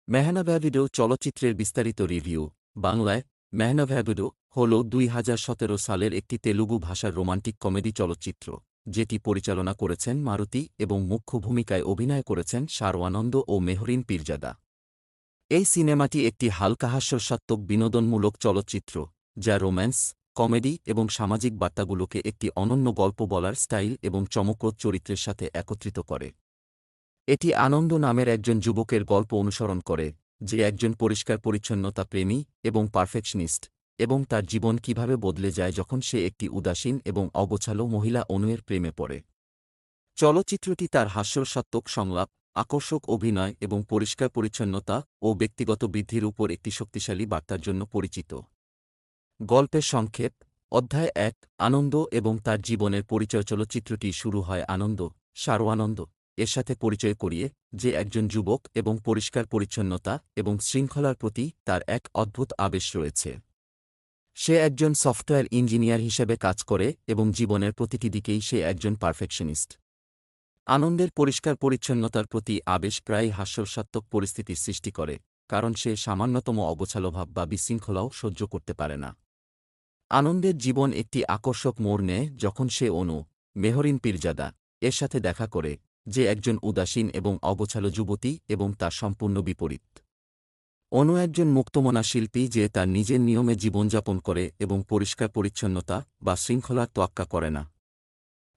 মেহনাভাবিডো চলচ্চিত্রের বিস্তারিত রিভিউ। বাংলায় মেহনাভাবিডো হল ২০১৭ সালের একটি তেলুগু ভাষার রোমান্টিক কমেডি চলচ্চিত্র, যেটি পরিচালনা করেছেন মারুতি এবং মুখ্য ভূমিকায় অভিনয় করেছেন শারওয়ানন্দ ও মেহরিন পীরজাদা। এই সিনেমাটি একটি হালকা হাস্যরসাত্মক বিনোদনমূলক চলচ্চিত্র, যা রোম্যান্স, কমেডি এবং সামাজিক বার্তাগুলোকে একটি অনন্য গল্প বলার স্টাইল এবং চমকপ্রদ চরিত্রের সাথে একত্রিত করে। এটি আনন্দ নামের একজন যুবকের গল্প অনুসরণ করে, যে একজন পরিষ্কার পরিচ্ছন্নতা প্রেমী এবং পারফেকশনিস্ট, এবং তার জীবন কিভাবে বদলে যায় যখন সে একটি উদাসীন এবং অগোছালো মহিলা অনুয়ের প্রেমে পড়ে। চলচ্চিত্রটি তার হাস্যরসাত্মক সংলাপ, আকর্ষক অভিনয় এবং পরিষ্কার পরিচ্ছন্নতা ও ব্যক্তিগত বৃদ্ধির উপর একটি শক্তিশালী বার্তার জন্য পরিচিত। গল্পের সংক্ষেপ। অধ্যায় ১, আনন্দ এবং তার জীবনের পরিচয়। চলচ্চিত্রটি শুরু হয় আনন্দ, শারওয়ানন্দ এর সাথে পরিচয় করিয়ে, যে একজন যুবক এবং পরিষ্কার পরিচ্ছন্নতা এবং শৃঙ্খলার প্রতি তার এক অদ্ভুত আবেশ রয়েছে। সে একজন সফটওয়্যার ইঞ্জিনিয়ার হিসেবে কাজ করে এবং জীবনের প্রতিটি দিকেই সে একজন পারফেকশনিস্ট। আনন্দের পরিষ্কার পরিচ্ছন্নতার প্রতি আবেশ প্রায়ই হাস্যরসাত্মক পরিস্থিতির সৃষ্টি করে, কারণ সে সামান্যতম অগোছালো ভাব বা বিশৃঙ্খলাও সহ্য করতে পারে না। আনন্দের জীবন একটি আকর্ষক মোড় নেয় যখন সে অনু, মেহরিন পীরজাদা এর সাথে দেখা করে, যে একজন উদাসীন এবং অগোছালো যুবতী এবং তার সম্পূর্ণ বিপরীত। অনু একজন মুক্তমনা শিল্পী যে তার নিজের নিয়মে জীবনযাপন করে এবং পরিষ্কার পরিচ্ছন্নতা বা শৃঙ্খলার তোয়াক্কা করে না।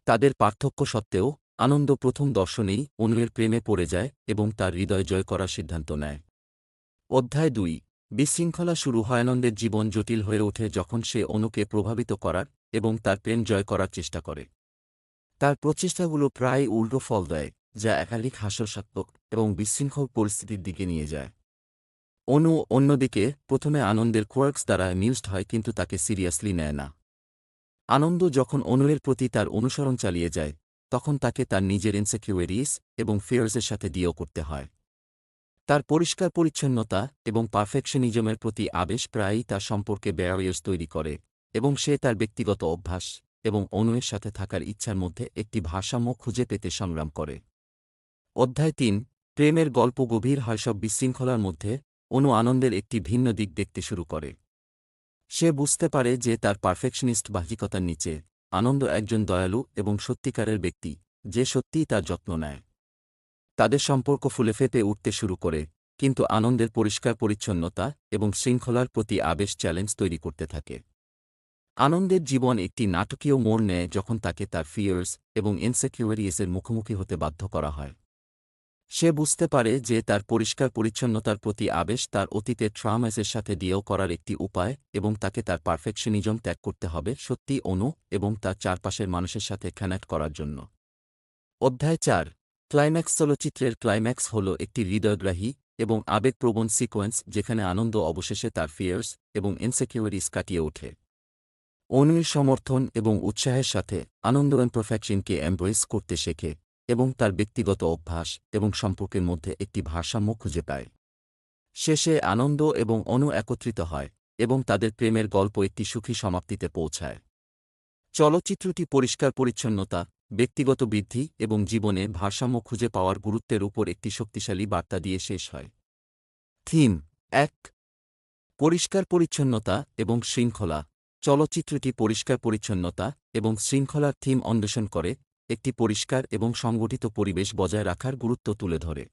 তাদের পার্থক্য সত্ত্বেও, আনন্দ প্রথম দর্শনেই অনুয়ের প্রেমে পড়ে যায় এবং তার হৃদয় জয় করার সিদ্ধান্ত নেয়। অধ্যায় ২, বিশৃঙ্খলা। শুরু হয় আনন্দের জীবন জটিল হয়ে ওঠে যখন সে অনুকে প্রভাবিত করার এবং তার প্রেম জয় করার চেষ্টা করে। তার প্রচেষ্টাগুলো প্রায় উল্টো ফল দেয়, যা একাধিক হাস্যরসাত্মক এবং বিশৃঙ্খল পরিস্থিতির দিকে নিয়ে যায়। অনু অন্যদিকে প্রথমে আনন্দের কোয়ার্কস দ্বারা অ্যামিউজড হয় কিন্তু তাকে সিরিয়াসলি নেয় না। আনন্দ যখন অনুয়ের প্রতি তার অনুসরণ চালিয়ে যায়, তখন তাকে তার নিজের ইনসেকিউরিটিস এবং ফিয়ার্সের সাথে ডিল করতে হয়। তার পরিষ্কার পরিচ্ছন্নতা এবং পারফেকশনিজমের প্রতি আবেশ প্রায়ই তার সম্পর্কে ব্যারিয়ার্স তৈরি করে, এবং সে তার ব্যক্তিগত অভ্যাস এবং অনুয়ের সাথে থাকার ইচ্ছার মধ্যে একটি ভারসাম্য খুঁজে পেতে সংগ্রাম করে। অধ্যায় ৩, প্রেমের গল্প। গভীর হয় সব বিশৃঙ্খলার মধ্যে, অনু আনন্দের একটি ভিন্ন দিক দেখতে শুরু করে। সে বুঝতে পারে যে তার পারফেকশনিস্ট বাহ্যিকতার নিচে, আনন্দ একজন দয়ালু এবং সত্যিকারের ব্যক্তি, যে সত্যিই তার যত্ন নেয়। তাদের সম্পর্ক ফুলে ফেঁপে উঠতে শুরু করে, কিন্তু আনন্দের পরিষ্কার পরিচ্ছন্নতা এবং শৃঙ্খলার প্রতি আবেশ চ্যালেঞ্জ তৈরি করতে থাকে। আনন্দের জীবন একটি নাটকীয় মোড় নেয় যখন তাকে তার ফিয়ার্স এবং ইনসেকিউরিটিসের মুখোমুখি হতে বাধ্য করা হয়। সে বুঝতে পারে যে তার পরিষ্কার পরিচ্ছন্নতার প্রতি আবেশ তার অতীতের ট্রমাসের সাথে ডিল করার একটি উপায়, এবং তাকে তার পারফেকশনিজম ত্যাগ করতে হবে সত্যি অনু এবং তার চারপাশের মানুষের সাথে কানেক্ট করার জন্য। অধ্যায় ৪, ক্লাইম্যাক্স। চলচ্চিত্রের ক্লাইম্যাক্স হল একটি হৃদয়গ্রাহী এবং আবেগপ্রবণ সিকোয়েন্স যেখানে আনন্দ অবশেষে তার ফিয়ার্স এবং ইনসেকিউরিটিস কাটিয়ে ওঠে। অনুর সমর্থন এবং উৎসাহের সাথে, আনন্দ ইমপারফেকশনকে এমব্রেস করতে শেখে এবং তার ব্যক্তিগত অভ্যাস এবং সম্পর্কের মধ্যে একটি ভারসাম্য খুঁজে পায়। শেষে আনন্দ এবং অনু একত্রিত হয় এবং তাদের প্রেমের গল্প একটি সুখী সমাপ্তিতে পৌঁছায়। চলচ্চিত্রটি পরিষ্কার পরিচ্ছন্নতা, ব্যক্তিগত বৃদ্ধি এবং জীবনে ভারসাম্য খুঁজে পাওয়ার গুরুত্বের উপর একটি শক্তিশালী বার্তা দিয়ে শেষ হয়। থিম ১, পরিষ্কার পরিচ্ছন্নতা এবং শৃঙ্খলা। চলচ্চিত্রটি পরিষ্কার পরিচ্ছন্নতা এবং শৃঙ্খলার থিম অন্বেষণ করে, একটি পরিষ্কার এবং সংগঠিত পরিবেশ বজায় রাখার গুরুত্ব তুলে ধরে।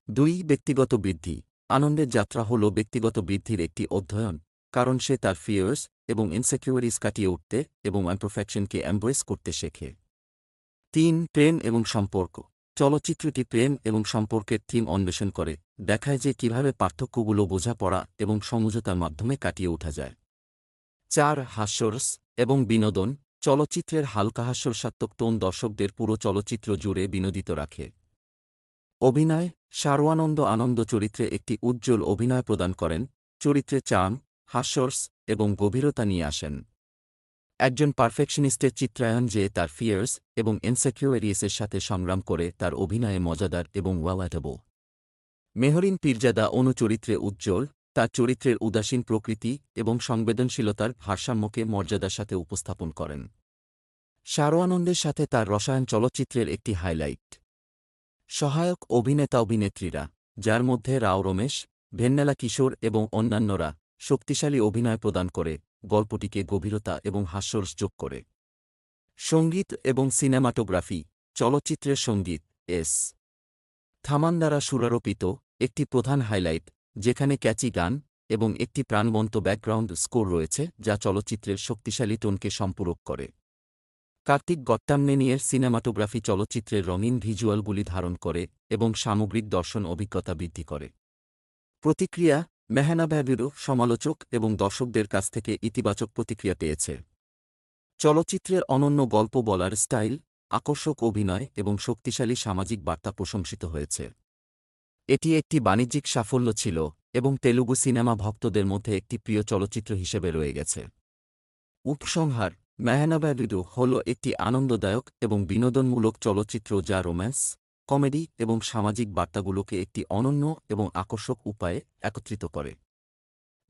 ২, ব্যক্তিগত বৃদ্ধি। আনন্দের যাত্রা হল ব্যক্তিগত বৃদ্ধির একটি অধ্যয়ন, কারণ সে তার ফিয়ার্স এবং ইনসেকিউরিটিস কাটিয়ে উঠতে এবং ইমপারফেকশনকে এমব্রেস করতে শেখে। ৩, প্রেম এবং সম্পর্ক। চলচ্চিত্রটি প্রেম এবং সম্পর্কের থিম অন্বেষণ করে, দেখায় যে কিভাবে পার্থক্যগুলো বোঝাপড়া এবং সমঝোতার মাধ্যমে কাটিয়ে ওঠা যায়। ৪, হাস্যরস এবং বিনোদন। চলচ্চিত্রের হালকা হাস্যরসাত্মক টোন দর্শকদের পুরো চলচ্চিত্র জুড়ে বিনোদিত রাখে। অভিনয়। শারওয়ানন্দ আনন্দ চরিত্রে একটি উজ্জ্বল অভিনয় প্রদান করেন, চরিত্রে চার্ম, হাস্যরস এবং গভীরতা নিয়ে আসেন। একজন পারফেকশনিস্টের চিত্রায়ন যে তার ফিয়ার্স এবং ইনসেকিউরিটিসের সাথে সংগ্রাম করে তার অভিনয়ে মজাদার এবং ওয়েলাটেবল। মেহরিন পীরজাদা অনু চরিত্রে উজ্জ্বল, তার চরিত্রের উদাসীন প্রকৃতি এবং সংবেদনশীলতার ভারসাম্যকে মর্যাদার সাথে উপস্থাপন করেন। শারওয়ানন্দের সাথে তার রসায়ন চলচ্চিত্রের একটি হাইলাইট। সহায়ক অভিনেতা অভিনেত্রীরা। যার মধ্যে রাও রমেশ, ভেন্নেলা কিশোর এবং অন্যান্যরা শক্তিশালী অভিনয় প্রদান করে গল্পটিকে গভীরতা এবং হাস্যরস যোগ করে। সঙ্গীত এবং সিনেমাটোগ্রাফি। চলচ্চিত্রের সঙ্গীত এস থামান দ্বারা সুরারোপিত একটি প্রধান হাইলাইট, যেখানে ক্যাচি গান এবং একটি প্রাণবন্ত ব্যাকগ্রাউন্ড স্কোর রয়েছে যা চলচ্চিত্রের শক্তিশালী টোনকে সম্পূরক করে। কার্তিক গট্টামনেনিয়ের সিনেমাটোগ্রাফি চলচ্চিত্রের রঙিন ভিজুয়ালগুলি ধারণ করে এবং সামগ্রিক দর্শন অভিজ্ঞতা বৃদ্ধি করে। প্রতিক্রিয়া। মেহনাভাবিরু সমালোচক এবং দর্শকদের কাছ থেকে ইতিবাচক প্রতিক্রিয়া পেয়েছে। চলচ্চিত্রের অনন্য গল্প বলার স্টাইল, আকর্ষক অভিনয় এবং শক্তিশালী সামাজিক বার্তা প্রশংসিত হয়েছে। এটি একটি বাণিজ্যিক সাফল্য ছিল এবং তেলুগু সিনেমা ভক্তদের মধ্যে একটি প্রিয় চলচ্চিত্র হিসেবে রয়ে গেছে। উপসংহার। মেহনাভাবিরু হল একটি আনন্দদায়ক এবং বিনোদনমূলক চলচ্চিত্র যা রোম্যান্স, কমেডি এবং সামাজিক বার্তাগুলোকে একটি অনন্য এবং আকর্ষক উপায়ে একত্রিত করে।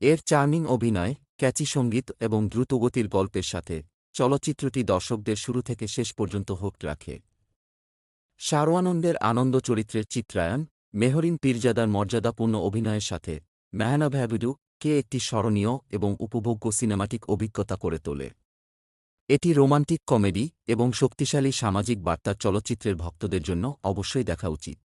এর চার্মিং অভিনয়, ক্যাচি সঙ্গীত এবং দ্রুতগতির গল্পের সাথে চলচ্চিত্রটি দর্শকদের শুরু থেকে শেষ পর্যন্ত হোক্ট রাখে। শারওয়ানন্দের আনন্দ চরিত্রের চিত্রায়ন, মেহরিন পীরজাদার মর্যাদাপূর্ণ অভিনয়ের সাথে মেহনাভাবিরু কে একটি স্মরণীয় এবং উপভোগ্য সিনেমাটিক অভিজ্ঞতা করে তোলে। এটি রোমান্টিক কমেডি এবং শক্তিশালী সামাজিক বার্তার চলচ্চিত্রের ভক্তদের জন্য অবশ্যই দেখা উচিত।